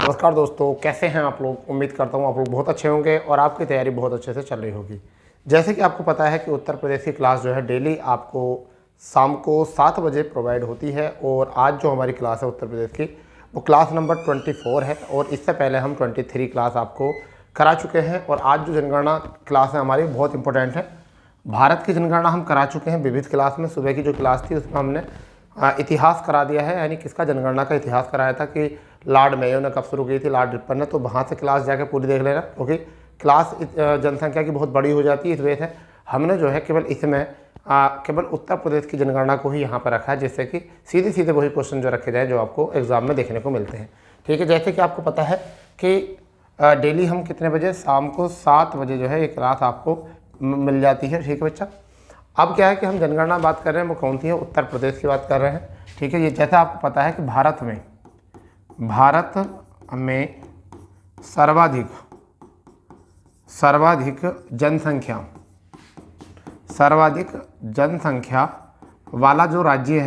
नमस्कार दोस्तों, कैसे हैं आप लोग। उम्मीद करता हूँ आप लोग बहुत अच्छे होंगे और आपकी तैयारी बहुत अच्छे से चल रही होगी। जैसे कि आपको पता है कि उत्तर प्रदेश की क्लास जो है डेली आपको शाम को 7 बजे प्रोवाइड होती है और आज जो हमारी क्लास है उत्तर प्रदेश की वो क्लास नंबर 24 है और इससे पहले हम 23 क्लास आपको करा चुके हैं। और आज जो जनगणना क्लास है हमारी बहुत इंपॉर्टेंट है। भारत की जनगणना हम करा चुके हैं विविध क्लास में। सुबह की जो क्लास थी उसमें हमने इतिहास करा दिया है, यानी किसका जनगणना का इतिहास कराया था कि लॉर्ड मेयो ने कब शुरू की थी, लॉर्ड रिपन ने। तो वहाँ से क्लास जाकर पूरी देख लेना, क्योंकि क्लास जनसंख्या की बहुत बड़ी हो जाती है। इस वजह से हमने जो है केवल इसमें केवल उत्तर प्रदेश की जनगणना को ही यहाँ पर रखा है, जिससे कि सीधे सीधे वही क्वेश्चन जो रखे जाए जो आपको एग्जाम में देखने को मिलते हैं। ठीक है, जैसे कि आपको पता है कि डेली हम कितने बजे, शाम को 7 बजे जो है ये क्लास आपको मिल जाती है। ठीक है बच्चा, अब क्या है कि हम जनगणना बात कर रहे हैं वो कौन सी है, उत्तर प्रदेश की बात कर रहे हैं। ठीक है, ये जैसा आपको पता है कि भारत में सर्वाधिक जनसंख्या वाला जो राज्य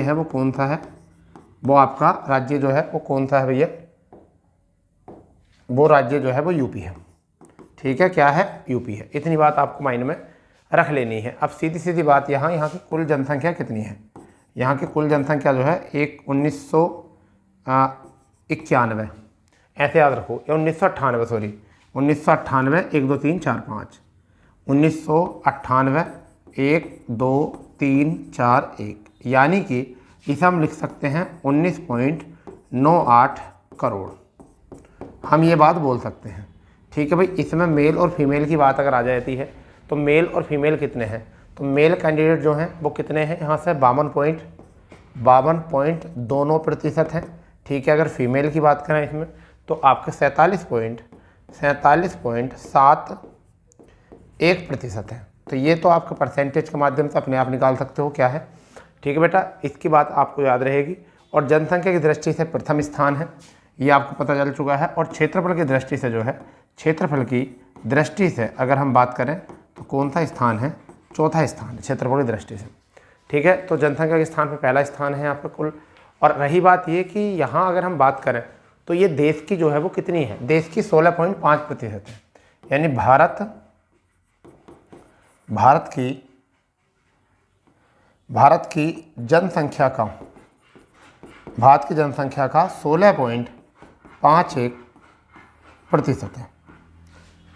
है वो कौन सा है, वो आपका राज्य जो है वो कौन सा है भैया, वो राज्य जो है वो यूपी है। ठीक है, क्या है, यूपी है। इतनी बात आपको माइंड में रख लेनी है। अब सीधी सीधी बात, यहाँ की कुल जनसंख्या कितनी है। यहाँ की कुल जनसंख्या जो है 1991 ऐसे याद रखो, या 1998 सॉरी 1998 1 2 3 4 5 1998 1 2 3 4 1, यानी कि इसे हम लिख सकते हैं 19.98 करोड़। हम ये बात बोल सकते हैं। ठीक है भाई, इसमें मेल और फीमेल की बात अगर आ जाती है तो मेल और फीमेल कितने हैं, तो मेल कैंडिडेट जो हैं वो कितने हैं, यहाँ से 52.2% हैं। ठीक है, अगर फीमेल की बात करें इसमें तो आपके 47.71% हैं। तो ये तो आपके परसेंटेज के माध्यम से अपने आप निकाल सकते हो क्या है। ठीक है बेटा, इसकी बात आपको याद रहेगी। और जनसंख्या की दृष्टि से प्रथम स्थान है, ये आपको पता चल चुका है। और क्षेत्रफल की दृष्टि से जो है, क्षेत्रफल की दृष्टि से अगर हम बात करें तो कौन सा स्थान है, चौथा स्थान है क्षेत्रफल की दृष्टि से। ठीक है, तो जनसंख्या के स्थान पे पहला स्थान है यहाँ पे कुल। और रही बात ये कि यहाँ अगर हम बात करें तो ये देश की जो है वो कितनी है, देश की 16.5% है। यानी भारत की जनसंख्या का 16.51% है।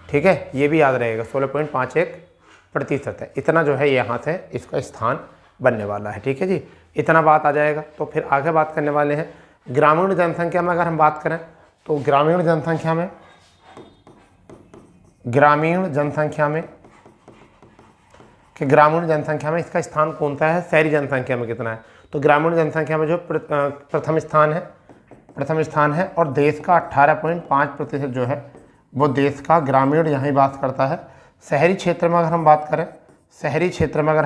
ठीक है, ये भी याद रहेगा, 16.51% है। इतना जो है यहाँ से इसका स्थान बनने वाला है। ठीक है जी, इतना बात आ जाएगा। तो फिर आगे बात करने वाले हैं ग्रामीण जनसंख्या में। अगर हम बात करें तो ग्रामीण जनसंख्या में इसका स्थान कौन सा है, शहरी जनसंख्या में कितना है। तो ग्रामीण जनसंख्या में जो प्रथम स्थान है और देश का 18.5% जो है वो देश का ग्रामीण यहीं बात करता है। शहरी क्षेत्र में अगर हम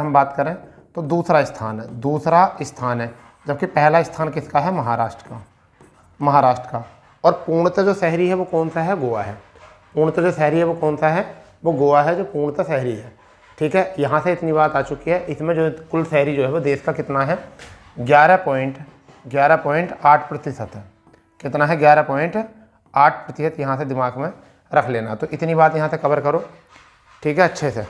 बात करें तो दूसरा स्थान है, जबकि पहला स्थान किसका है, महाराष्ट्र का। और पूर्णतः जो शहरी है वो कौन सा है, गोवा है। पूर्णतः जो शहरी है वो कौन सा है, वो गोवा है, जो पूर्णतः शहरी है। ठीक है, यहाँ से इतनी बात आ चुकी है। इसमें जो कुल शहरी जो है वो देश का कितना है, 11.8% है। कितना है, 11.8%। यहाँ से दिमाग में रख लेना। तो इतनी बात यहाँ से कवर करो। ठीक है, अच्छे से।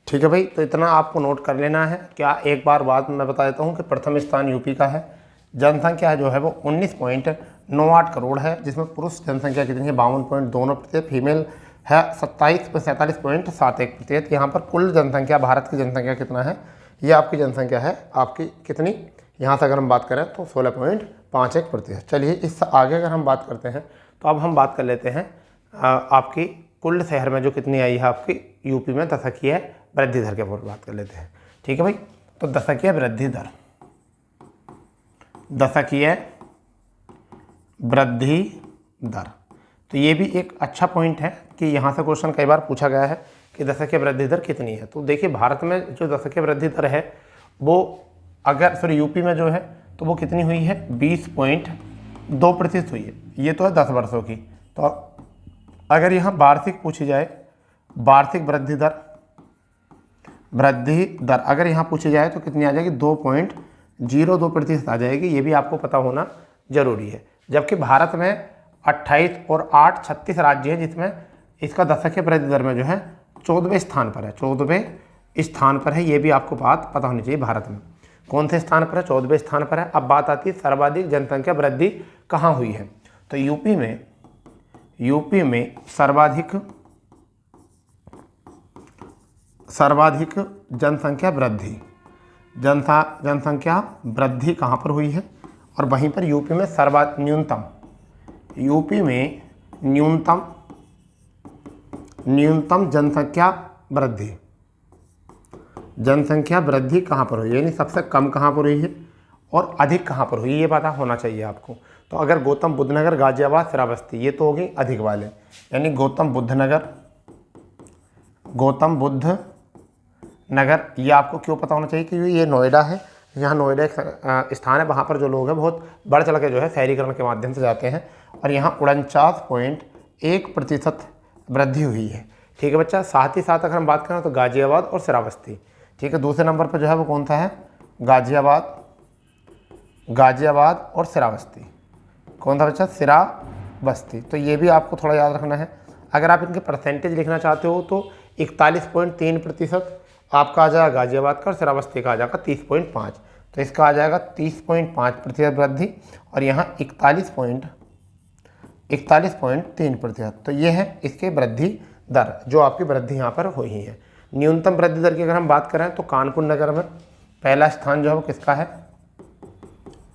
ठीक है भाई, तो इतना आपको नोट कर लेना है। क्या एक बार बात मैं बता देता हूँ कि प्रथम स्थान यूपी का है। जनसंख्या जो है वो 19.98 करोड़ है, जिसमें पुरुष जनसंख्या कितनी है, 52.2%, फीमेल है 47.71%। यहाँ पर कुल जनसंख्या, भारत की जनसंख्या कितना है, ये आपकी जनसंख्या है आपकी कितनी, यहाँ से अगर हम बात करें तो 16.51%। चलिए इससे आगे अगर हम बात करते हैं तो अब हम बात कर लेते हैं आपकी कुल शहर में जो कितनी आई है आपकी यूपी में दशकीय वृद्धि दर के ऊपर बात कर लेते हैं। ठीक है भाई, तो दशकीय वृद्धि दर, तो ये भी एक अच्छा पॉइंट है कि यहाँ से क्वेश्चन कई बार पूछा गया है कि दशकीय वृद्धि दर कितनी है। तो देखिए, भारत में जो दशकीय वृद्धि दर है वो अगर यूपी में जो है तो वो कितनी हुई है, 20.2% हुई है। ये तो है 10 वर्षों की। तो अगर यहाँ वार्षिक पूछी जाए, वार्षिक वृद्धि दर अगर यहाँ पूछी जाए तो कितनी आ जाएगी, 2.02% आ जाएगी। ये भी आपको पता होना जरूरी है। जबकि भारत में 28 और 8 36 राज्य हैं जिसमें इसका दशकीय वृद्धि दर में जो है 14वें स्थान पर है, 14वें स्थान पर है। ये भी आपको बात पता होनी चाहिए। भारत में कौन से स्थान पर है, 14वें स्थान पर है। अब बात आती है सर्वाधिक जनसंख्या वृद्धि कहाँ हुई है। तो यूपी में सर्वाधिक जनसंख्या वृद्धि कहाँ पर हुई है, और वहीं पर यूपी में न्यूनतम जनसंख्या वृद्धि कहाँ पर हुई, यानी सबसे कम कहाँ पर हुई है और अधिक कहाँ पर हुई, ये पता होना चाहिए आपको। तो अगर गौतम बुद्ध नगर, गाजियाबाद, श्रावस्ती, ये तो हो गई अधिक वाले, यानी गौतम बुद्ध नगर ये आपको क्यों पता होना चाहिए कि ये नोएडा है। यहाँ नोएडा एक स्थान है, वहाँ पर जो लोग हैं बहुत बढ़ चढ़ के जो है शहरीकरण के माध्यम से जाते हैं, और यहाँ 49.1% वृद्धि हुई है। ठीक है बच्चा। साथ ही साथ अगर हम बात करें तो गाजियाबाद और श्रावस्ती, ठीक है, दूसरे नंबर पर जो है वो कौन सा है, गाजियाबाद और श्रावस्ती। कौन था बच्चा, श्रावस्ती। तो ये भी आपको थोड़ा याद रखना है। अगर आप इनके परसेंटेज लिखना चाहते हो तो 41.3% आपका आ जाएगा गाजियाबाद का, और श्रावस्ती का आ जाएगा 30.5। तो इसका आ जाएगा 30.5% वृद्धि, और यहाँ 41.3%। तो ये है इसके वृद्धि दर, जो आपकी वृद्धि यहाँ पर हुई है। न्यूनतम वृद्धि दर की अगर हम बात करें तो कानपुर नगर में पहला स्थान जो है वो किसका है,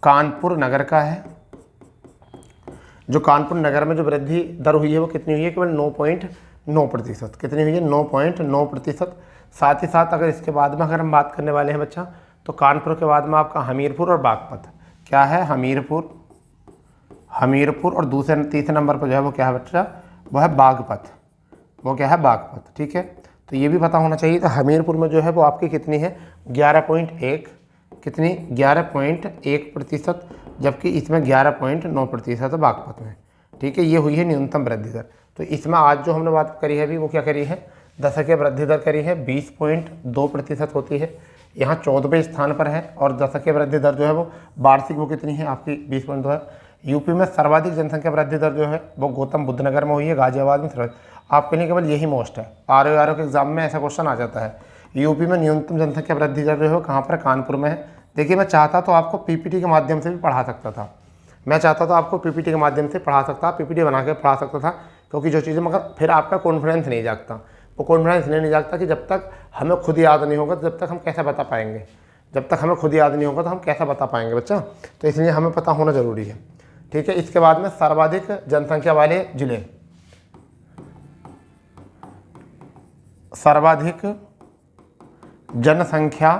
कानपुर नगर का है। जो कानपुर नगर में जो वृद्धि दर हुई है वो कितनी हुई है, केवल 9.9%। कितनी हुई है, 9.9%। साथ ही साथ अगर इसके बाद में अगर हम बात करने वाले हैं बच्चा, तो कानपुर के बाद में आपका हमीरपुर और बागपत। क्या है, हमीरपुर और तीसरे नंबर पर जो है वो क्या है बच्चा, वो है बागपत। ठीक है। तो ये भी पता होना चाहिए। तो हमीरपुर में जो है वो आपकी कितनी है, 11.1%, जबकि इसमें 11.9% है बागपत में। ठीक है, ये हुई है न्यूनतम वृद्धि दर। तो इसमें आज जो हमने बात करी है अभी वो क्या करी है, दशकीय वृद्धि दर करी है 20.2% होती है। यहाँ 14वें स्थान पर है, और दशकीय वृद्धि दर जो है वो वार्षिक वो कितनी है आपकी 20.2 है। यूपी में सर्वाधिक जनसंख्या वृद्धि दर जो है वो गौतम बुद्ध नगर में हुई है, गाजियाबाद में। आपके लिए केवल यही मोस्ट है, आर के एग्जाम में ऐसा क्वेश्चन आ जाता है। यूपी में न्यूनतम जनसंख्या वृद्धि दर जो है कहाँ पर, कानपुर में है। देखिए मैं चाहता तो आपको पीपीटी के माध्यम से भी पढ़ा सकता था, पीपीटी बना के पढ़ा सकता था, क्योंकि जो चीज़ें, मगर फिर आपका कॉन्फिडेंस नहीं जागता। वो कॉन्फिडेंस नहीं जागता कि जब तक हमें खुद याद नहीं होगा, जब तक हम कैसे बता पाएंगे। तो हम कैसा बता पाएंगे बच्चा। तो इसलिए हमें पता होना ज़रूरी है। ठीक है। इसके बाद में सर्वाधिक जनसंख्या वाले जिले, सर्वाधिक जनसंख्या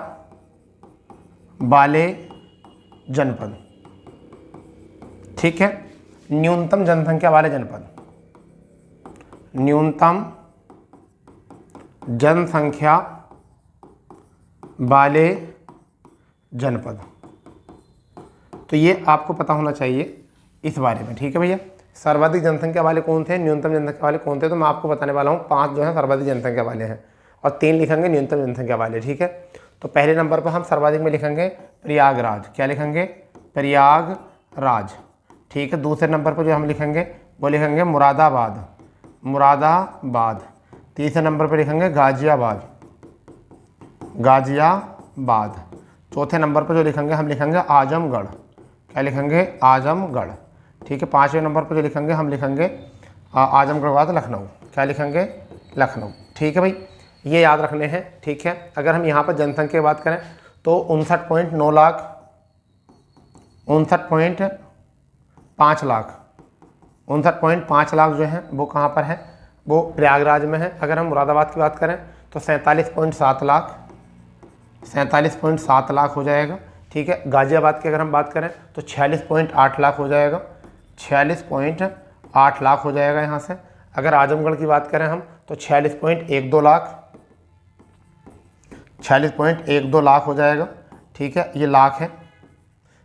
वाले जनपद। ठीक है। न्यूनतम जनसंख्या वाले जनपद, न्यूनतम जनसंख्या वाले जनपद। तो ये आपको पता होना चाहिए इस बारे में। ठीक है भैया। सर्वाधिक जनसंख्या वाले कौन थे, न्यूनतम जनसंख्या वाले कौन थे, तो मैं आपको बताने वाला हूँ। 5 जो है सर्वाधिक जनसंख्या वाले हैं, और 3 लिखेंगे न्यूनतम जनसंख्या वाले। ठीक है। तो पहले नंबर पर हम सर्वाधिक में लिखेंगे प्रयागराज। क्या लिखेंगे, प्रयागराज। ठीक है। दूसरे नंबर पर जो हम लिखेंगे वो लिखेंगे मुरादाबाद। तीसरे नंबर पर लिखेंगे गाजियाबाद। चौथे नंबर पर जो लिखेंगे हम लिखेंगे आजमगढ़। क्या लिखेंगे, आजमगढ़। ठीक है। 5वें नंबर पर जो लिखेंगे हम लिखेंगे आजमगढ़ के बाद लखनऊ। क्या लिखेंगे, लखनऊ। ठीक है भाई, ये याद रखने हैं। ठीक है। अगर हम यहाँ पर जनसंख्या की बात करें तो 59.9 लाख, 59.5 लाख, 59.5 लाख जो है वो कहाँ पर है, वो प्रयागराज में है। अगर हम मुरादाबाद की बात करें तो 47.7 लाख, 47.7 लाख हो जाएगा। ठीक है। गाजियाबाद की अगर हम बात करें तो 46.8 लाख हो जाएगा, 46.8 लाख हो जाएगा यहाँ से। अगर आजमगढ़ की बात करें हम तो 46.12 लाख, 46.12 लाख हो जाएगा। ठीक है, ये लाख है।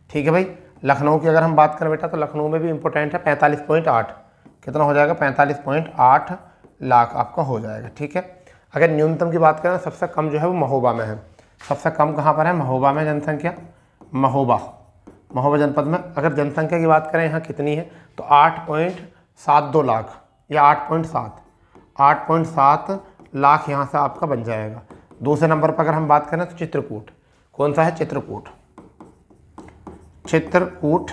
ठीक है भाई। लखनऊ की अगर हम बात करें बेटा तो लखनऊ में भी इंपॉर्टेंट है, 45.8। कितना हो जाएगा, 45.8 लाख आपका हो जाएगा। ठीक है। अगर न्यूनतम की बात करें सबसे कम जो है वो महोबा में है। सबसे कम कहाँ पर है? महोबा में जनसंख्या। महोबा जनपद में। अगर जनसंख्या की बात करें यहाँ कितनी है तो 8.72 लाख या 8.7 लाख यहाँ से आपका बन जाएगा। दूसरे नंबर पर अगर हम बात करें तो चित्रकूट। कौन सा है? चित्रकूट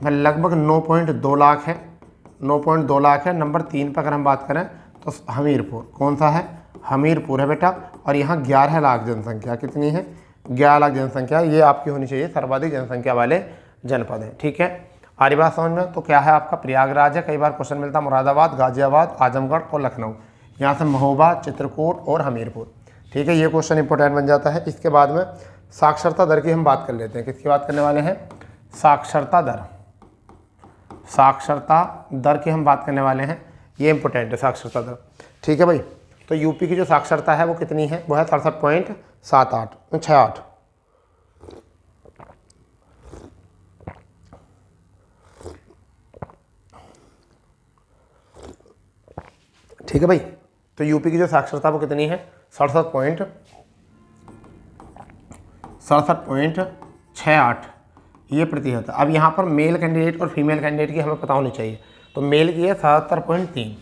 में लगभग 9.2 लाख है। 9.2 लाख है। नंबर 3 पर अगर हम बात करें तो हमीरपुर। कौन सा है? हमीरपुर है बेटा, और यहाँ 11 लाख जनसंख्या। कितनी है? 11 लाख जनसंख्या। ये आपकी होनी चाहिए सर्वाधिक जनसंख्या वाले जनपद हैं। ठीक है, आ रही बात समझ में? तो क्या है आपका? प्रयागराज है। कई बार क्वेश्चन मिलता है मुरादाबाद, गाजियाबाद, आजमगढ़ और लखनऊ। यहाँ से महोबा, चित्रकूट और हमीरपुर। ठीक है, ये क्वेश्चन इंपॉर्टेंट बन जाता है। इसके बाद में साक्षरता दर की हम बात कर लेते हैं। किसकी बात करने वाले हैं? साक्षरता दर। साक्षरता दर की हम बात करने वाले हैं। ये इंपॉर्टेंट है साक्षरता दर। ठीक है भाई, तो यूपी की जो साक्षरता है वो कितनी है? वो है 67.68। ठीक है भाई, तो यूपी की जो साक्षरता वो कितनी है? 67.68 ये प्रतिशत। अब यहाँ पर मेल कैंडिडेट और फीमेल कैंडिडेट की हमें पता होनी चाहिए। तो मेल की है 77.3,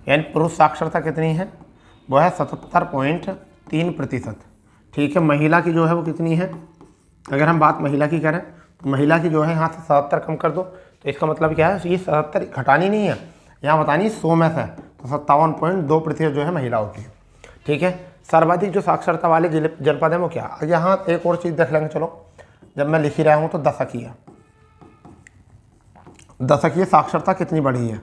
यानी पुरुष साक्षरता कितनी है? वो है 77.3%। ठीक है, महिला की जो है वो कितनी है? अगर हम बात महिला की करें तो महिला की जो है यहाँ से 77 कम कर दो, तो इसका मतलब क्या है? ये 77 घटानी नहीं है, यहाँ बतानी 100 में से, तो 57.2% जो है महिलाओं की। ठीक है, सर्वाधिक जो साक्षरता वाले जनपद हैं वो क्या? यहाँ एक और चीज़ देख लेंगे। चलो, जब मैं लिख ही रहा हूँ तो दशकीय साक्षरता कितनी बढ़ी है?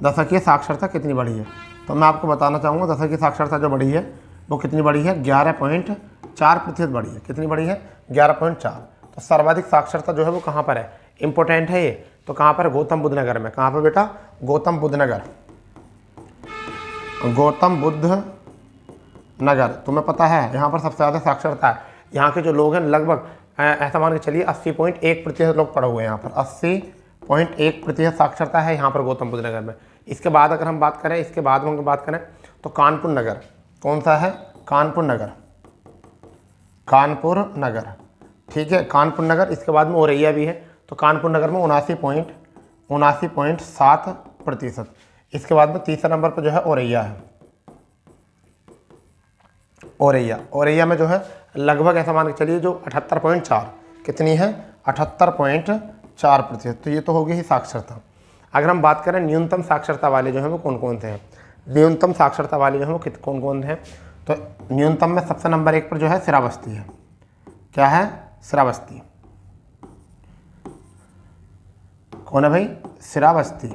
दशकीय साक्षरता कितनी बढ़ी है? तो मैं आपको बताना चाहूँगा दशकीय साक्षरता जो बढ़ी है वो कितनी बढ़ी है? 11.4% बढ़ी है। कितनी बढ़ी है? 11.4। तो सर्वाधिक साक्षरता जो है वो कहाँ पर है? इंपॉर्टेंट है ये। तो कहाँ पर? गौतम बुद्ध नगर में। कहाँ पर बेटा? गौतम बुद्ध नगर। गौतम बुद्ध नगर, तुम्हें पता है यहाँ पर सबसे ज़्यादा साक्षरता है। यहाँ के जो लोग हैं लगभग ऐसा मान के चलिए 80.1% लोग पढ़े हुए हैं। यहाँ पर 80.1% साक्षरता है यहाँ पर गौतम बुद्ध नगर में। इसके बाद अगर हम बात करें, इसके बाद में बात करें तो कानपुर नगर। कौन सा है? कानपुर नगर। कानपुर नगर, ठीक है, कानपुर नगर। इसके बाद में औरैया भी है। तो कानपुर नगर में 79.7%। इसके बाद में तीसरे नंबर पर जो है औरैया है। औरैया में जो है लगभग ऐसा मान के चलिए जो 78.4, कितनी है? 78.4%। तो ये तो होगी ही साक्षरता। अगर हम बात करें न्यूनतम साक्षरता वाले जो हैं वो कौन कौन से हैं? न्यूनतम साक्षरता वाले जो हैं वो कौन कौन हैं? तो न्यूनतम में सबसे नंबर 1 पर जो है श्रावस्ती है। क्या है? श्रावस्ती। कौन है भाई? श्रावस्ती।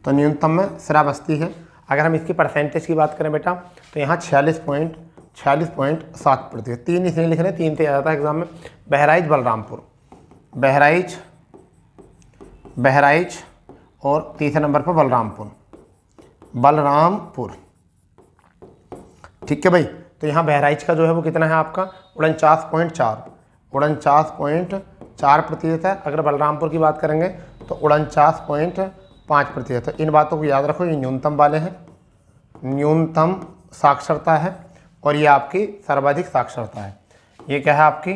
तो न्यूनतम में श्रावस्ती है। अगर हम इसकी परसेंटेज की बात करें बेटा तो यहाँ 46.7%। 3 इसलिए लिख रहे हैं, 3 से आ जाता है एग्जाम में। बहराइच, बलरामपुर। बहराइच और तीसरे नंबर पर बलरामपुर। ठीक है भाई, तो यहाँ बहराइच का जो है वो कितना है आपका? 49.4% है। अगर बलरामपुर की बात करेंगे तो 49.5%। इन बातों को याद रखो, ये न्यूनतम वाले हैं, न्यूनतम साक्षरता है, और ये आपकी सर्वाधिक साक्षरता है। ये क्या है? आपकी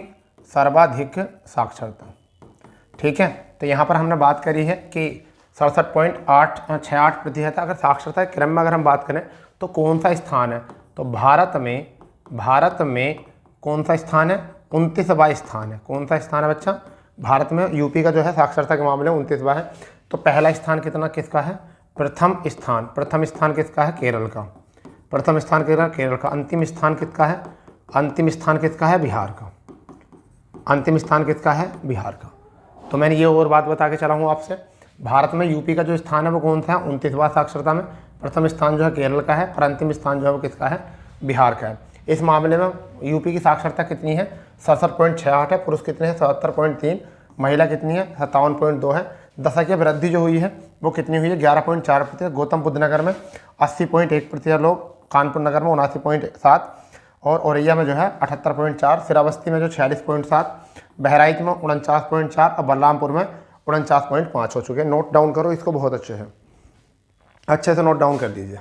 सर्वाधिक साक्षरता। ठीक है, तो यहाँ पर हमने बात करी है कि 67.68% है। अगर साक्षरता के क्रम में अगर हम बात करें तो कौन सा स्थान है? तो भारत में कौन सा स्थान है? 29वां स्थान है। कौन सा स्थान है बच्चा? भारत में यूपी का जो है साक्षरता के मामले में 29वां है। तो पहला स्थान किसका है? प्रथम स्थान किसका है? केरल का। प्रथम स्थान केरल का। अंतिम स्थान किसका है? बिहार का। अंतिम स्थान किसका है? बिहार का। तो मैंने ये और बात बता के चला हूँ आपसे, भारत में यूपी का जो स्थान है वो कौन सा है? 29वां साक्षरता में। प्रथम स्थान जो है केरल का है और अंतिम स्थान जो है वो किसका है? बिहार का है। इस मामले में यूपी की साक्षरता कितनी है? 67.68 है। पुरुष कितने हैं? 77.3। महिला कितनी है? 57.2 है। दशकीय वृद्धि जो हुई है वो कितनी हुई है? 11.4%। गौतम बुद्ध नगर में 80.1% लोग, कानपुर नगर में 79.7 और औरैया में जो है 78.4, श्रावस्ती में जो 46.7, बहराइच में 49.4 और बलरामपुर में 49.5 हो चुके हैं। नोट डाउन करो इसको, बहुत अच्छे से नोट डाउन कर दीजिए।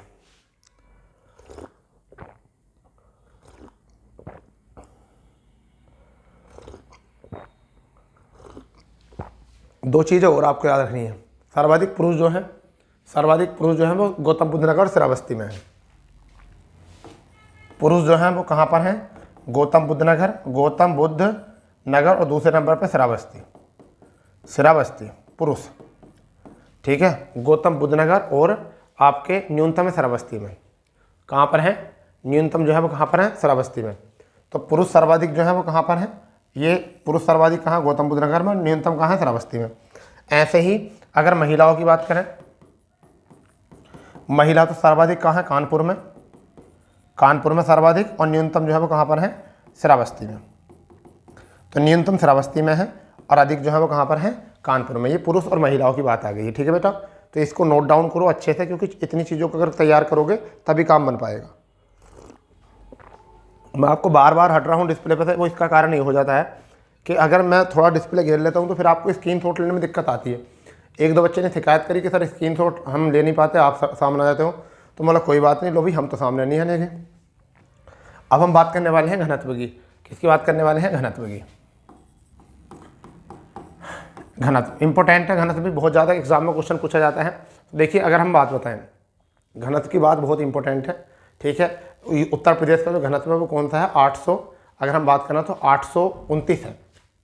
दो चीज़ें और आपको याद रखनी है। सर्वाधिक पुरुष जो है वो गौतम बुद्ध नगर और श्रावस्ती में है। पुरुष जो है वो कहाँ पर हैं? गौतम बुद्ध नगर और दूसरे नंबर पर श्रावस्ती पुरुष, ठीक है। गौतम बुद्ध नगर और आपके न्यूनतम है श्रावस्ती में। कहाँ पर है? न्यूनतम जो है वो कहाँ पर है? श्रावस्ती में। तो पुरुष सर्वाधिक जो है वो कहाँ पर है? ये पुरुष सर्वाधिक कहाँ? गौतम बुद्ध नगर में। न्यूनतम कहाँ है? श्रावस्ती में। ऐसे ही अगर महिलाओं की बात करें, महिला तो सर्वाधिक कहाँ है? कानपुर में सर्वाधिक, और न्यूनतम जो है वो कहाँ पर है? श्रावस्ती में। तो न्यूनतम श्रावस्ती में है और अधिक जो है वो कहाँ पर है? कानपुर में। ये पुरुष और महिलाओं की बात आ गई है, ठीक है बेटा। तो इसको नोट डाउन करो अच्छे से, क्योंकि इतनी चीज़ों को अगर तैयार करोगे तभी काम बन पाएगा। मैं आपको बार बार हट रहा हूँ डिस्प्ले पर से, वो इसका कारण ये हो जाता है कि अगर मैं थोड़ा डिस्प्ले घेर लेता हूँ तो फिर आपको स्क्रीनशॉट लेने में दिक्कत आती है। एक दो बच्चे ने शिकायत करी कि सर स्क्रीनशॉट हम ले नहीं पाते, आप सामने आ जाते हो। तो मतलब कोई बात नहीं, लो भाई हम तो सामने नहीं आने गए। अब हम बात करने वाले हैं घनत्व की। किसकी बात करने वाले हैं? घनत्व की। घनत्व इंपॉर्टेंट है, घनत्व भी बहुत ज़्यादा एग्जाम में क्वेश्चन पूछा जाता है। देखिए अगर हम बात बताएं, घनत्व की बात बहुत इंपॉर्टेंट है, ठीक है। उत्तर प्रदेश का जो घनत्व है वो कौन सा है? 800। अगर हम बात करें तो 829 है।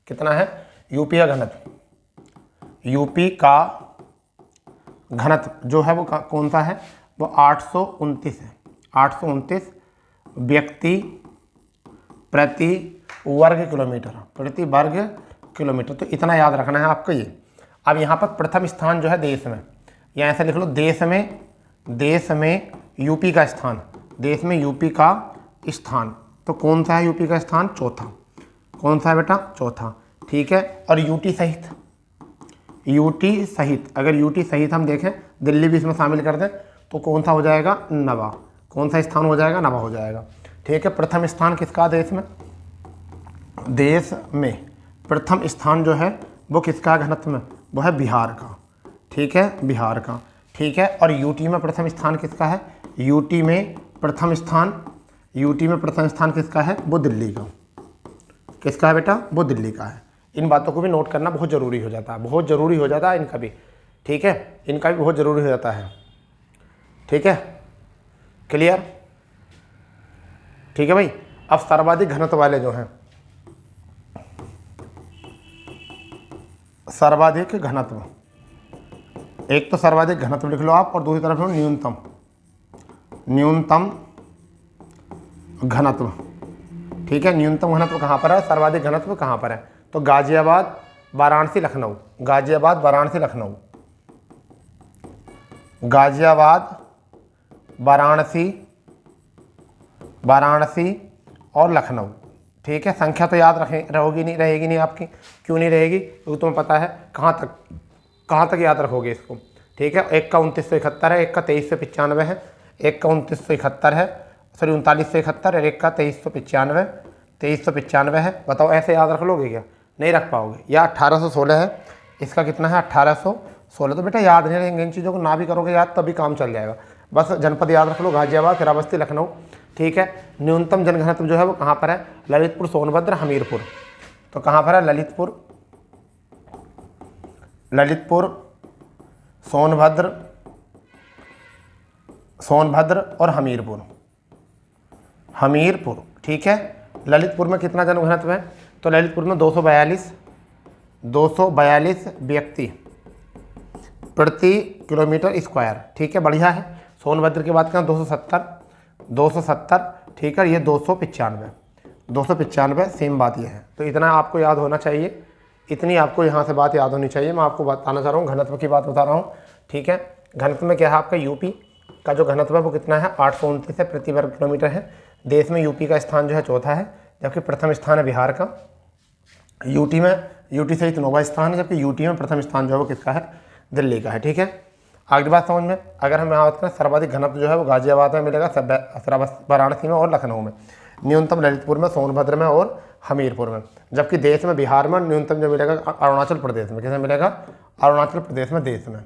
कितना है? यूपी का घनत्व, यूपी का घनत्व जो है वो कौन सा है? वो 829 है। 829 व्यक्ति प्रति वर्ग किलोमीटर। तो इतना याद रखना है आपको ये। अब यहाँ पर प्रथम स्थान जो है देश में, या ऐसे लिख लो देश में यूपी का स्थान, देश में यूपी का स्थान। तो कौन सा है यूपी का स्थान? चौथा। कौन सा है बेटा? चौथा, ठीक है। और यूटी सहित अगर यूटी सहित हम देखें, दिल्ली भी इसमें शामिल कर दें, तो कौन सा हो जाएगा? नवा। कौन सा स्थान हो जाएगा? नवा हो जाएगा, ठीक है। प्रथम स्थान किसका? देश में प्रथम स्थान जो है वो किसका घनत्व में? वो है बिहार का, ठीक है, बिहार का, ठीक है। और यूटी में प्रथम स्थान किसका है? यूटी में प्रथम स्थान किसका है? वो दिल्ली का। किसका है बेटा? वो दिल्ली का है। इन बातों को भी नोट करना बहुत ज़रूरी हो जाता है, इनका भी, ठीक है, इनका भी बहुत ज़रूरी हो जाता है, ठीक है। क्लियर? ठीक है भाई। अब सर्वाधिक घनत्व वाले जो हैं, सर्वाधिक घनत्व, एक तो सर्वाधिक घनत्व लिख लो आप, और दूसरी तरफ न्यूनतम घनत्व, ठीक है। न्यूनतम घनत्व कहाँ पर है? सर्वाधिक घनत्व कहाँ पर है? तो गाजियाबाद, वाराणसी, लखनऊ, वाराणसी और लखनऊ, ठीक है। संख्या तो याद रहेगी नहीं आपकी। क्यों नहीं रहेगी? क्योंकि तुम्हें पता है कहाँ तक याद रखोगे इसको, ठीक है। एक का 2971 है, एक का 2395 है, एक का 2971 है, सॉरी 3971, और एक का 2395 है। बताओ ऐसे याद रख लोगे क्या? नहीं रख पाओगे। या 1816 है, इसका कितना है? 1816। तो बेटा याद नहीं रहेंगे इन चीज़ों को, ना भी करोगे याद तभी काम चल जाएगा। बस जनपद याद रख लो, गाजियाबाद, श्रावस्ती, लखनऊ, ठीक है। न्यूनतम जनघनत्व जो है वो कहाँ पर है? ललितपुर, सोनभद्र, हमीरपुर। तो कहाँ पर है? ललितपुर, सोनभद्र और हमीरपुर, ठीक है। ललितपुर में कितना जनघनत्व है? तो ललितपुर में 242 व्यक्ति प्रति किलोमीटर स्क्वायर, ठीक है, बढ़िया है। सोनभद्र की बात करें 270, ठीक है। ये 295 सेम बात ये है। तो इतना आपको याद होना चाहिए, इतनी आपको यहाँ से बात याद होनी चाहिए। मैं आपको बताना चाह रहा हूँ, घनत्व की बात बता रहा हूँ, ठीक है। घनत्व में क्या है आपका? यूपी का जो घनत्व है वो कितना है? 829 है, प्रति वर्ग किलोमीटर है। देश में यूपी का स्थान जो है चौथा है, जबकि प्रथम स्थान है बिहार का। यूटी सहित 9वां स्थान है, जबकि यूटी में प्रथम स्थान जो है वो किसका है? दिल्ली का है, ठीक है। आगे बात समझ में। अगर हम यहाँ बात करें, सर्वाधिक घनत्व जो है वो गाजियाबाद में मिलेगा, वाराणसी में और लखनऊ में। न्यूनतम ललितपुर में, सोनभद्र में और हमीरपुर में। जबकि देश में बिहार में न्यूनतम जो मिलेगा अरुणाचल प्रदेश में। किसे मिलेगा? अरुणाचल प्रदेश में, देश में,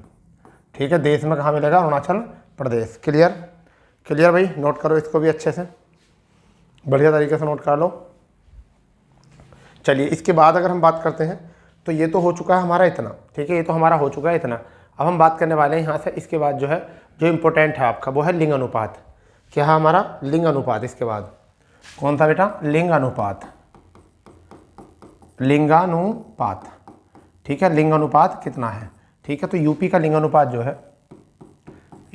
ठीक है। देश में कहाँ मिलेगा? अरुणाचल प्रदेश। क्लियर भाई? नोट करो इसको भी अच्छे से, बढ़िया तरीके से नोट कर लो। चलिए इसके बाद अगर हम बात करते हैं तो ये तो हो चुका है हमारा इतना, ठीक है, ये तो हमारा हो चुका है इतना। अब हम बात करने वाले हैं यहाँ से, इसके बाद जो है जो इम्पोर्टेंट है आपका वो है लिंग अनुपात। क्या है हमारा? लिंग अनुपात। इसके बाद कौन सा बेटा? लिंग अनुपात। लिंगानुपात, ठीक है, लिंग अनुपात कितना है, ठीक है। तो यूपी का लिंग अनुपात जो है,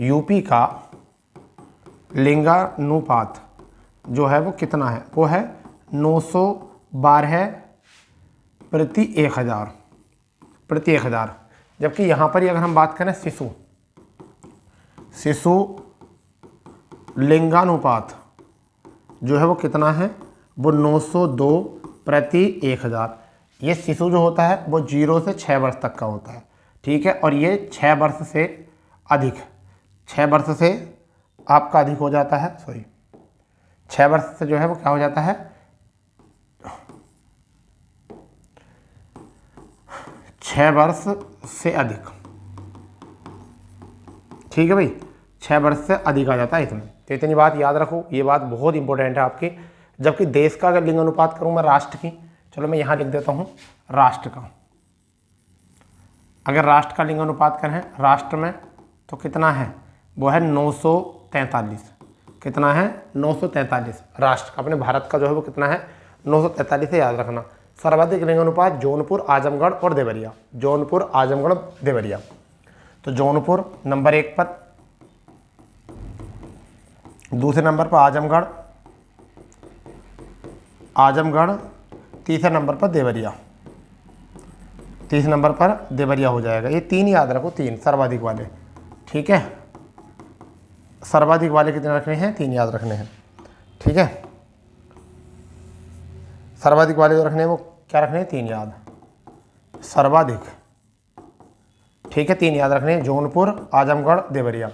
यूपी का लिंगानुपात जो है वो कितना है? वो है 912 प्रति 1000, प्रति 1000। जबकि यहाँ पर ही अगर हम बात करें शिशु लिंगानुपात जो है वो कितना है? वो 902 प्रति 1000। ये शिशु जो होता है वो 0 से 6 वर्ष तक का होता है, ठीक है। और ये 6 वर्ष से अधिक, 6 वर्ष से आपका अधिक हो जाता है, सॉरी 6 वर्ष से जो है वो क्या हो जाता है? 6 वर्ष से अधिक, ठीक है भाई, 6 वर्ष से अधिक आ जाता है इसमें। तो इतनी बात याद रखो, ये बात बहुत इंपॉर्टेंट है आपकी। जबकि देश का अगर लिंग अनुपात करूँ मैं राष्ट्र की, चलो मैं यहाँ लिख देता हूँ राष्ट्र का। अगर राष्ट्र का लिंग अनुपात करें राष्ट्र में तो कितना है? वो है 943। कितना है? 943। राष्ट्र अपने भारत का जो है वो कितना है? 943 से याद रखना। सर्वाधिक लिंग अनुपात जौनपुर, आजमगढ़ और देवरिया। जौनपुर, आजमगढ़, देवरिया। तो जौनपुर नंबर 1 पर, दूसरे नंबर पर आजमगढ़, आजमगढ़, तीसरे नंबर पर देवरिया, तीसरे नंबर पर देवरिया हो जाएगा। ये 3 याद रखो, 3 सर्वाधिक वाले, ठीक है। सर्वाधिक वाले कितने रखने हैं? 3 याद रखने हैं, ठीक है। सर्वाधिक वाले जो रखने हैं वो क्या रखने हैं? 3 याद, सर्वाधिक, ठीक है, 3 याद रखने हैं। जौनपुर, आजमगढ़, देवरिया।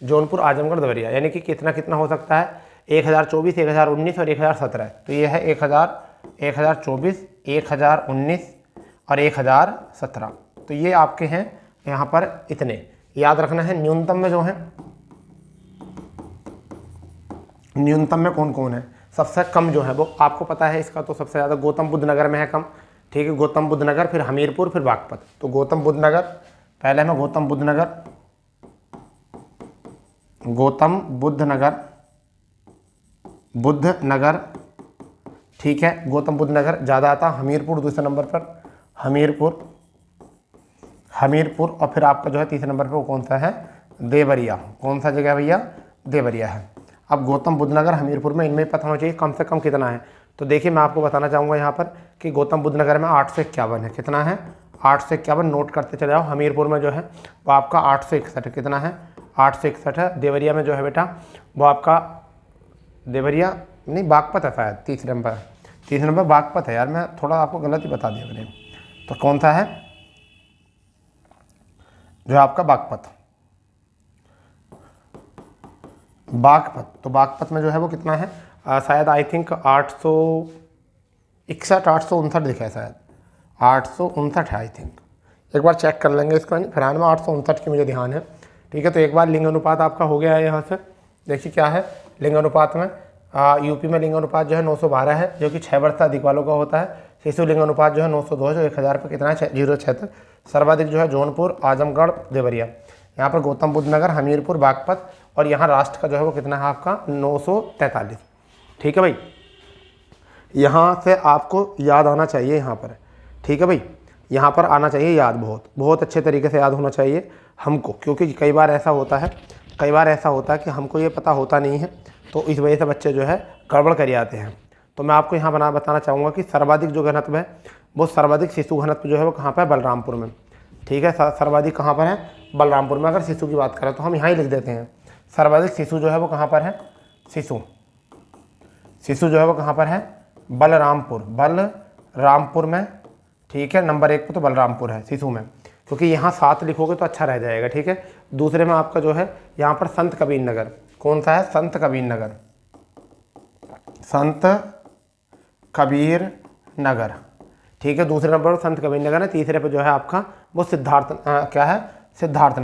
जौनपुर, आजमगढ़, देवरिया, यानी कि कितना कितना हो सकता है? 1024, 1019 और 1017। तो ये है 1024, 1019 और 1017। तो ये आपके हैं यहाँ पर इतने याद रखना है। न्यूनतम में जो है, न्यूनतम में कौन कौन है? सबसे कम जो है वो आपको पता है इसका, तो सबसे ज़्यादा गौतम बुद्ध नगर में है कम, ठीक है। गौतम बुद्ध नगर, फिर हमीरपुर, फिर बागपत। तो गौतम बुद्ध नगर, पहले में गौतम बुद्ध नगर, गौतम बुद्ध नगर, बुद्ध नगर, ठीक है, गौतम बुद्ध नगर ज़्यादा आता। हमीरपुर दूसरे नंबर पर, हमीरपुर, हमीरपुर, और फिर आपका जो है तीसरे नंबर पर वो कौन सा है? देवरिया। कौन सा जगह है भैया? देवरिया है। अब गौतम बुद्ध नगर, हमीरपुर में इनमें पता होना चाहिए कम से कम कितना है। तो देखिए मैं आपको बताना चाहूँगा यहाँ पर कि गौतम बुद्ध नगर में 851 है। कितना है? 851, नोट करते चले जाओ। हमीरपुर में जो है वो आपका 861 है। कितना है? 861 है। देवरिया में जो है बेटा वो आपका, देवरिया नहीं, बागपत है शायद तीसरे नंबर बागपत है यार, मैं थोड़ा आपको गलत ही बता दिया मैंने। तो कौन सा है जो है आपका? बागपत, बागपत। तो बागपत में जो है वो कितना है? शायद आई थिंक 861, 859 लिखा है शायद, 859 है आई थिंक। एक बार चेक कर लेंगे इसको, फिलहाल में 859 की मुझे ध्यान है, ठीक है। तो एक बार लिंग अनुपात आपका हो गया है। यहाँ से देखिए क्या है लिंग अनुपात में। यूपी में लिंग अनुपात जो है 912 है, जो कि 6 वर्ष से अधिक वालों का होता है। शिशु लिंग अनुपात जो है 902, जो 1000 पर कितना है? 076। सर्वाधिक जो है जौनपुर, आजमगढ़, देवरिया। यहाँ पर गौतम बुद्ध नगर, हमीरपुर, बागपत, और यहाँ राष्ट्र का जो है वो कितना है आपका? 943, ठीक है भाई। यहाँ से आपको याद आना चाहिए यहाँ पर, ठीक है भाई, यहाँ पर आना चाहिए याद, बहुत बहुत अच्छे तरीके से याद होना चाहिए हमको, क्योंकि कई बार ऐसा होता है कि हमको ये पता होता नहीं है, तो इस वजह से बच्चे जो है गड़बड़ कर जाते हैं। तो मैं आपको यहाँ बताना चाहूँगा कि सर्वाधिक जो घनत्व है वो सर्वाधिक शिशु घनत्व जो है वो कहाँ पर है? बलरामपुर में, ठीक है। सर्वाधिक कहाँ पर है? बलरामपुर में। अगर शिशु की बात करें तो हम यहाँ ही लिख देते हैं, सर्वाधिक शिशु जो है वो कहाँ पर है? शिशु जो है वो कहाँ पर है? बलरामपुर में, ठीक है। नंबर 1 पर तो बलरामपुर है शिशु में, क्योंकि यहाँ 7 लिखोगे तो अच्छा रह जाएगा, ठीक है। दूसरे में आपका जो है यहाँ पर संत कबीर नगर। कौन सा है? संत कबीर नगर, संत कबीर नगर, ठीक है। दूसरे नंबर पर संत कबीर नगर है। तीसरे पे जो है आपका वो क्या है? सिद्धार्थ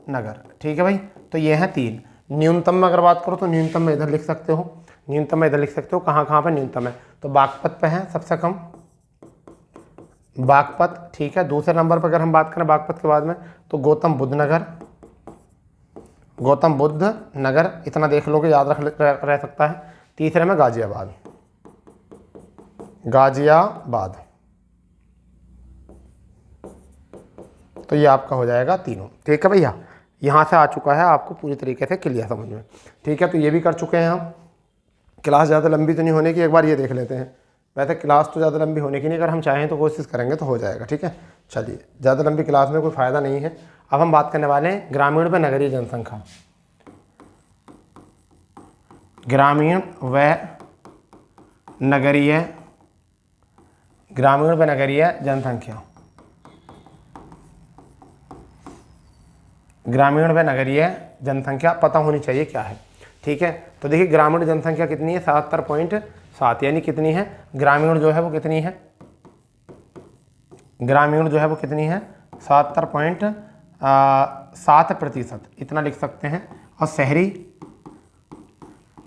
नगर, ठीक है भाई। तो ये हैं 3। न्यूनतम में अगर बात करो तो न्यूनतम में इधर लिख सकते हो, न्यूनतम में इधर लिख सकते हो कहाँ कहाँ पर न्यूनतम है। तो बागपत पे है सबसे कम, बागपत, ठीक है। दूसरे नंबर पर अगर हम बात करें बागपत के बाद में तो गौतम बुद्ध नगर, गौतम बुद्ध नगर, इतना देख लो कि याद रह सकता है। तीसरे में गाजियाबाद, गाजियाबाद। तो ये आपका हो जाएगा तीनों, ठीक है भैया। यहाँ से आ चुका है, आपको पूरी तरीके से क्लियर समझ में, ठीक है। तो ये भी कर चुके हैं हम। क्लास ज़्यादा लंबी तो नहीं होने की, एक बार ये देख लेते हैं। वैसे क्लास तो ज़्यादा लंबी होने की नहीं, अगर हम चाहें तो कोशिश करेंगे तो हो जाएगा, ठीक है। चलिए, ज़्यादा लंबी क्लास में कोई फ़ायदा नहीं है। अब हम बात करने वाले हैं ग्रामीण व नगरीय जनसंख्या, ग्रामीण व नगरीय, ग्रामीण व नगरीय जनसंख्या, ग्रामीण व नगरीय जनसंख्या पता होनी चाहिए क्या है, ठीक है। तो देखिए ग्रामीण जनसंख्या कितनी है, 77.7, यानी कितनी है ग्रामीण जो है वो कितनी है, ग्रामीण जो है वो कितनी है 77.7%, इतना लिख सकते हैं। और शहरी,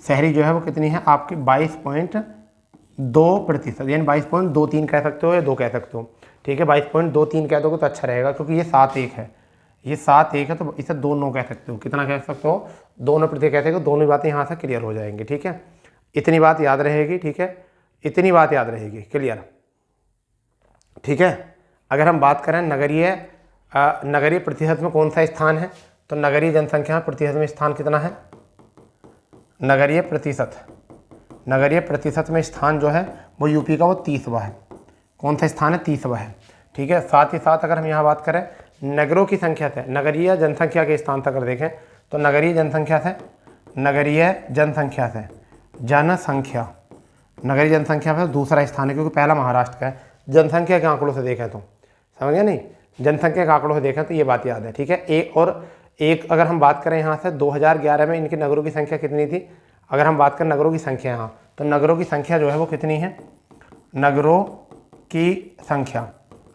शहरी जो है वो कितनी है आपकी 22.2%, यानी 22.23 कह सकते हो या 2 कह सकते हो, ठीक है। 22.23 कह दोगे तो अच्छा रहेगा, क्योंकि ये 7-1 है, ये 7-1 है, तो इसे 2-9 कह सकते हो। कितना कह सकते हो 2-9% कहते हो। दोनों बातें यहाँ से क्लियर हो जाएंगी, ठीक है। इतनी बात याद रहेगी, ठीक है, इतनी बात याद रहेगी, क्लियर, ठीक है। अगर हम बात करें नगरीय, नगरीय प्रतिशत में कौन सा स्थान है, तो नगरीय जनसंख्या प्रतिशत में स्थान कितना है, नगरीय प्रतिशत, नगरीय प्रतिशत में स्थान जो है वो यूपी का वो 30वां है। कौन सा स्थान है, 30वां है, ठीक है। साथ ही साथ अगर हम यहाँ बात करें नगरों की संख्या से, नगरीय जनसंख्या के स्थान तक अगर देखें तो नगरीय जनसंख्या से, नगरीय जनसंख्या से जनसंख्या, नगरीय जनसंख्या में दूसरा स्थान है, क्योंकि पहला महाराष्ट्र का है। जनसंख्या के आंकड़ों से देखें तो समझ गए नहीं, जनसंख्या के आंकड़ों से देखें तो ये बात याद है, ठीक है। एक अगर हम बात करें यहाँ से 2011 में इनकी नगरों की संख्या कितनी थी, अगर हम बात करें नगरों की संख्या यहाँ, तो नगरों की संख्या जो है वो कितनी है, नगरों की संख्या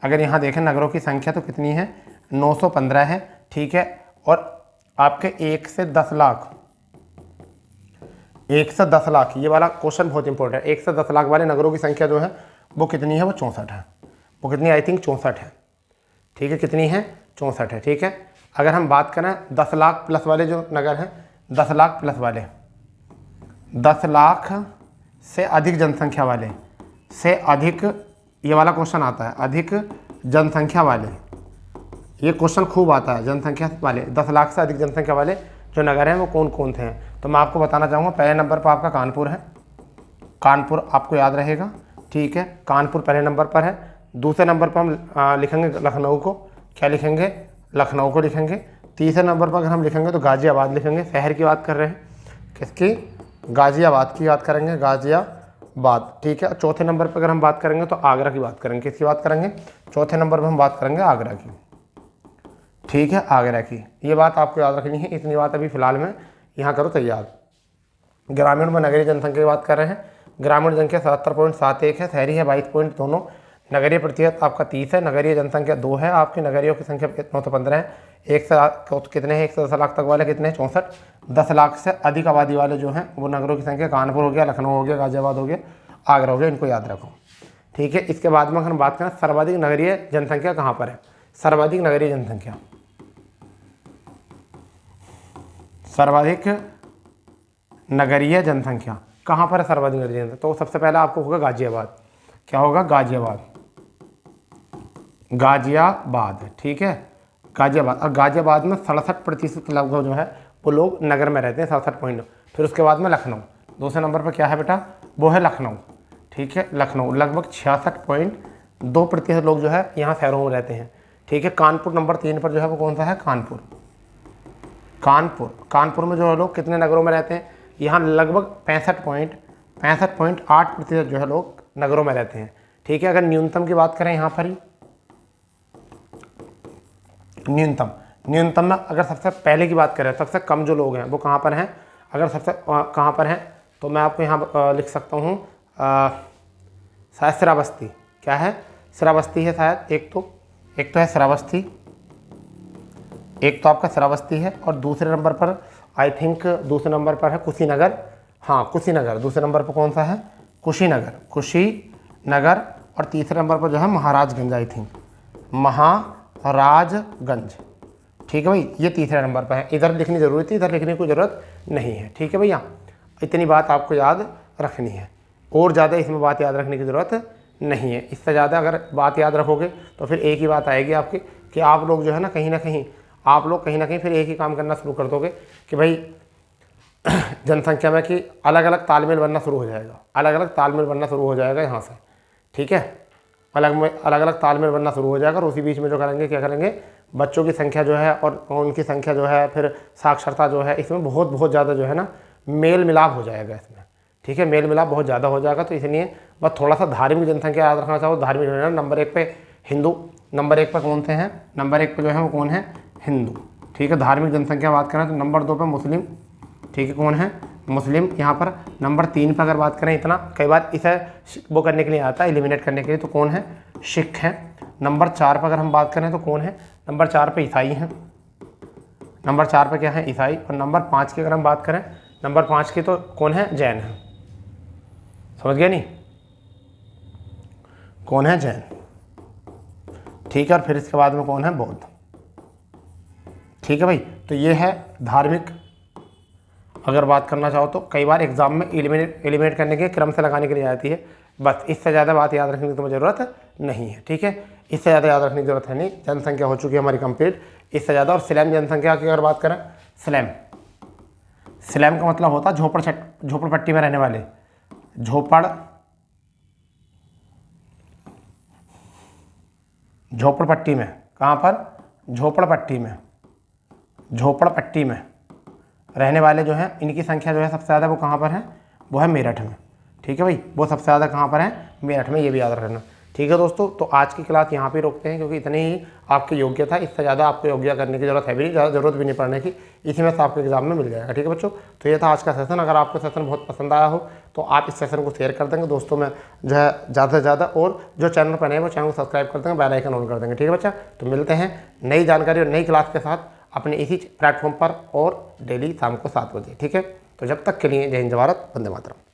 अगर यहाँ देखें नगरों की संख्या तो कितनी है 915 है, ठीक है। और आपके 1 से 10 लाख, 1 से 10 लाख, ये वाला क्वेश्चन बहुत इंपॉर्टेंट है। 1 से 10 लाख वाले नगरों की संख्या जो है वो कितनी है, वो 64 है। वो कितनी, आई थिंक 64 है, ठीक है। कितनी है, 64 है, ठीक है। अगर हम बात करें 10 लाख प्लस वाले जो नगर हैं, 10 लाख प्लस वाले, 10 लाख से अधिक जनसंख्या वाले, से अधिक, ये वाला क्वेश्चन आता है, अधिक जनसंख्या वाले, ये क्वेश्चन खूब आता है। जनसंख्या वाले 10 लाख से अधिक जनसंख्या वाले जो नगर हैं वो कौन कौन से हैं, तो मैं आपको बताना चाहूँगा। पहले नंबर पर आपका कानपुर है, कानपुर आपको याद रहेगा, ठीक है। कानपुर पहले नंबर पर है। दूसरे नंबर पर हम लिखेंगे लखनऊ को, क्या लिखेंगे, लखनऊ को लिखेंगे। तीसरे नंबर पर अगर हम लिखेंगे तो गाजियाबाद लिखेंगे। शहर की बात कर रहे हैं, किसकी, गाजियाबाद की बात करेंगे, गाजियाबाद, ठीक है। चौथे नंबर पर अगर हम बात करेंगे तो आगरा की बात करेंगे। किसकी बात करेंगे, चौथे नंबर पर हम बात करेंगे आगरा की, ठीक है, आगरा की। ये बात आपको याद रखनी है, इतनी बात अभी फिलहाल में यहाँ करो तैयार। ग्रामीण व नगरीय जनसंख्या की बात कर रहे हैं। ग्रामीण जनसंख्या 77.71 है, शहरी है 22 दोनों, नगरीय प्रतिशत आपका 30 है, नगरीय जनसंख्या 2 है, आपकी नगरियों की संख्या 915 है। 1 से कितने हैं, 1 से 10 लाख तक वाले कितने हैं, 64। 10 लाख से अधिक आबादी वाले जो हैं वो नगरों की संख्या कानपुर हो गया, लखनऊ हो गया, गाजियाबाद हो गया, आगरा हो गया, इनको याद रखो, ठीक है। इसके बाद में अगर हम बात करें सर्वाधिक नगरीय जनसंख्या कहाँ पर है, सर्वाधिक नगरीय जनसंख्या, सर्वाधिक नगरीय जनसंख्या कहाँ पर है, सर्वाधिक नगरीय जनसंख्या, तो सबसे पहले आपको होगा गाजियाबाद। क्या होगा, गाजियाबाद, गाजियाबाद, ठीक है, गाजियाबाद। और गाजियाबाद में 67% लगभग जो है वो लोग नगर में रहते हैं, 67 फिर उसके बाद में लखनऊ, दूसरे नंबर पर क्या है बेटा, वो है लखनऊ, ठीक है। लखनऊ लगभग 66.2% लोग जो है यहाँ शहरों में रहते हैं, ठीक है। कानपुर नंबर 3 पर जो है वो कौन सा है, कानपुर, कानपुर। कानपुर में जो है लोग कितने नगरों में रहते हैं, यहाँ लगभग 65.8% जो है लोग नगरों में रहते हैं, ठीक है। अगर न्यूनतम की बात करें यहाँ पर ही, न्यूनतम में अगर सबसे पहले की बात करें, सबसे कम जो लोग हैं वो कहाँ पर हैं, अगर सबसे कहाँ पर हैं तो मैं आपको यहाँ लिख सकता हूँ शायद श्रावस्ती। क्या है, श्रावस्ती है शायद, एक तो है श्रावस्ती, एक तो आपका श्रावस्ती है, और दूसरे नंबर पर आई थिंक दूसरे नंबर पर है कुशीनगर, हाँ कुशीनगर, दूसरे नंबर पर कौन सा है, कुशीनगर, और तीसरे नंबर पर जो है महाराजगंज, आई थिंक महाराजगंज। ठीक है भाई, ये तीसरे नंबर पर है। इधर लिखनी ज़रूरी थी, इधर लिखने की कोई ज़रूरत नहीं है। ठीक है भैया, इतनी बात आपको याद रखनी है, और ज़्यादा इसमें बात याद रखने की ज़रूरत नहीं है। इससे ज़्यादा अगर बात याद रखोगे तो फिर एक ही बात आएगी आपकी कि आप लोग जो है ना कहीं ना कहीं फिर एक ही काम करना शुरू कर दोगे कि भाई जनसंख्या में कि अलग अलग तालमेल बनना शुरू हो जाएगा, अलग अलग तालमेल बनना शुरू हो जाएगा यहाँ से। ठीक है, अलग अलग तालमेल बनना शुरू हो जाएगा, और उसी बीच में जो करेंगे, क्या करेंगे, बच्चों की संख्या जो है और उनकी संख्या जो है, फिर साक्षरता जो है, इसमें बहुत ज़्यादा जो है ना मेल मिलाप हो जाएगा इसमें। ठीक है, मेल मिलाप बहुत ज़्यादा हो जाएगा। तो इसलिए बस थोड़ा सा धार्मिक जनसंख्या याद रखना चाहो, धार्मिक जो है नंबर 1 पे हिंदू, नंबर 1 पर कौन से हैं, नंबर 1 पर जो है वो कौन है, हिंदू। ठीक है, धार्मिक जनसंख्या बात करें तो नंबर 2 पर मुस्लिम। ठीक है, कौन है, मुस्लिम। यहाँ पर नंबर 3 पर अगर बात करें, इतना कई बार इसे वो करने के लिए आता है, एलिमिनेट करने के लिए, तो कौन है, सिख है। नंबर 4 पर अगर हम बात करें तो कौन है, नंबर 4 पे ईसाई हैं, नंबर 4 पे क्या है, ईसाई। और नंबर 5 की अगर हम बात करें, नंबर 5 की तो कौन है, जैन है। समझ गया नहीं, कौन है, जैन। ठीक है, और फिर इसके बाद में कौन है, बौद्ध। ठीक है भाई, तो ये है धार्मिक। अगर बात करना चाहो तो कई बार एग्जाम में एलिमिनेट करने के क्रम से लगाने के लिए आती है, बस इससे ज़्यादा बात याद रखने की तुम्हें ज़रूरत नहीं है। ठीक है, इससे ज़्यादा याद रखने की ज़रूरत है नहीं। जनसंख्या हो चुकी है हमारी कंप्लीट, इससे ज़्यादा। और स्लैम जनसंख्या की अगर बात करें, स्लैम का मतलब होता है झोपड़पट्टी में रहने वाले, झोपड़पट्टी में, कहाँ पर, झोपड़पट्टी में रहने वाले जो हैं, इनकी संख्या जो है सबसे ज़्यादा वो कहाँ पर है, वो है मेरठ में। ठीक है भाई, वो सबसे ज़्यादा कहाँ पर है, मेरठ में, ये भी याद रखना। ठीक है दोस्तों, तो आज की क्लास यहाँ पे रोकते हैं, क्योंकि इतनी ही आपकी योग्यता, इससे ज़्यादा आपको योग्यता करने की ज़रूरत है भी नहीं, ज़्यादा ज़रूरत भी नहीं पड़ने की, इसी में से आपके एग्जाम में मिल जाएगा। ठीक है बच्चों, तो ये था आज का सेशन। अगर आपको सेशन बहुत पसंद आया हो तो आप इस सेशन को शेयर कर देंगे दोस्तों में जो है ज़्यादा से ज़्यादा, और जो चैनल पर नए वो चैनल को सब्सक्राइब कर देंगे, बेल आइकन ऑन कर देंगे। ठीक है बच्चा, तो मिलते हैं नई जानकारी और नई क्लास के साथ अपने इसी प्लेटफॉर्म पर, और डेली शाम को 7 बजे। ठीक है, तो जब तक के लिए जय हिंद, जय भारत, वंदे मातरम।